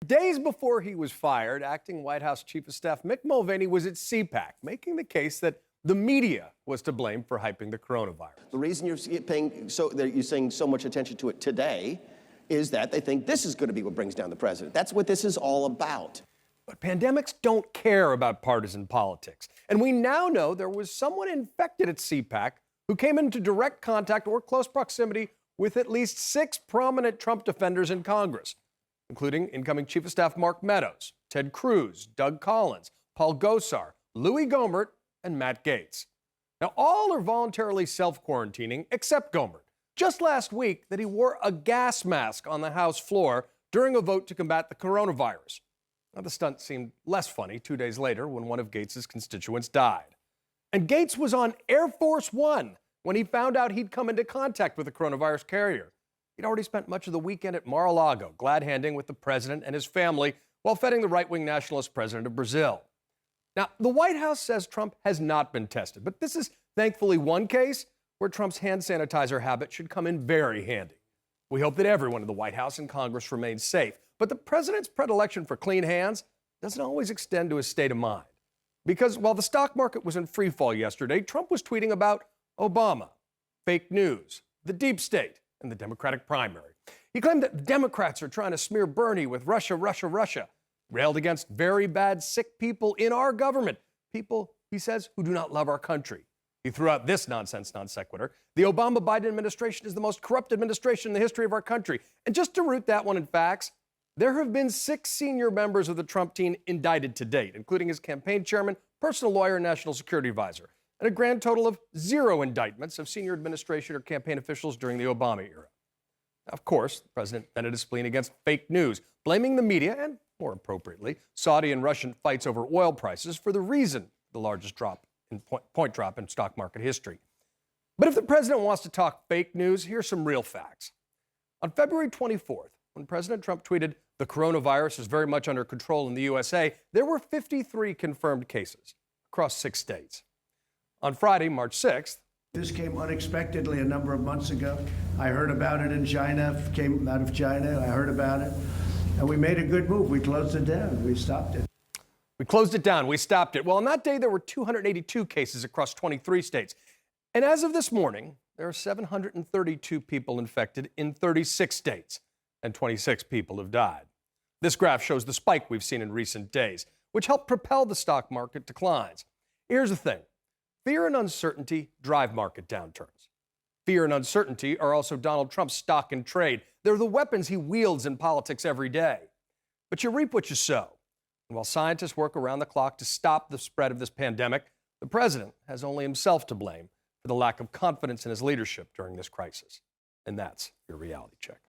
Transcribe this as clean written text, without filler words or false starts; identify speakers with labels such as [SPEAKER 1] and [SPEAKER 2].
[SPEAKER 1] Days before he was fired, acting White House Chief of Staff Mick Mulvaney was at CPAC, making the case that the media was to blame for hyping the coronavirus.
[SPEAKER 2] The reason you're saying so much attention to it today is that they think this is going to be what brings down the president. That's what this is all about.
[SPEAKER 1] But pandemics don't care about partisan politics. And we now know there was someone infected at CPAC who came into direct contact or close proximity with at least 6 prominent Trump defenders in Congress, including incoming Chief of Staff Mark Meadows, Ted Cruz, Doug Collins, Paul Gosar, Louis Gohmert, and Matt Gaetz. Now, all are voluntarily self-quarantining except Gohmert. Just last week that he wore a gas mask on the House floor during a vote to combat the coronavirus. Now, the stunt seemed less funny 2 days later when one of Gaetz's constituents died. And Gaetz was on Air Force One when he found out he'd come into contact with a coronavirus carrier. He'd already spent much of the weekend at Mar-a-Lago, glad-handing with the president and his family while feting the right-wing nationalist president of Brazil. Now, the White House says Trump has not been tested, but this is thankfully one case where Trump's hand sanitizer habit should come in very handy. We hope that everyone in the White House and Congress remains safe, but the president's predilection for clean hands doesn't always extend to his state of mind. Because while the stock market was in free fall yesterday, Trump was tweeting about Obama, fake news, the deep state, and the Democratic primary. He claimed that Democrats are trying to smear Bernie with Russia, Russia, Russia, railed against very bad, sick people in our government, people, he says, who do not love our country. He threw out this nonsense non sequitur. The Obama-Biden administration is the most corrupt administration in the history of our country. And just to root that one in facts, there have been 6 senior members of the Trump team indicted to date, including his campaign chairman, personal lawyer, and national security advisor, and a grand total of 0 indictments of senior administration or campaign officials during the Obama era. Of course, the president vented his spleen against fake news, blaming the media and, more appropriately, Saudi and Russian fights over oil prices for the reason the largest point drop in stock market history. But if the president wants to talk fake news, here's some real facts. On February 24th, when President Trump tweeted, "The coronavirus is very much under control in the USA," there were 53 confirmed cases across 6 states. On Friday, March 6th,
[SPEAKER 3] this came unexpectedly a number of months ago. I heard about it in China, came out of China, I heard about it, and we made a good move. We closed it down, we stopped it.
[SPEAKER 1] We closed it down, we stopped it. Well, on that day, there were 282 cases across 23 states. And as of this morning, there are 732 people infected in 36 states, and 26 people have died. This graph shows the spike we've seen in recent days, which helped propel the stock market declines. Here's the thing. Fear and uncertainty drive market downturns. Fear and uncertainty are also Donald Trump's stock and trade. They're the weapons he wields in politics every day. But you reap what you sow. And while scientists work around the clock to stop the spread of this pandemic, the president has only himself to blame for the lack of confidence in his leadership during this crisis. And that's your reality check.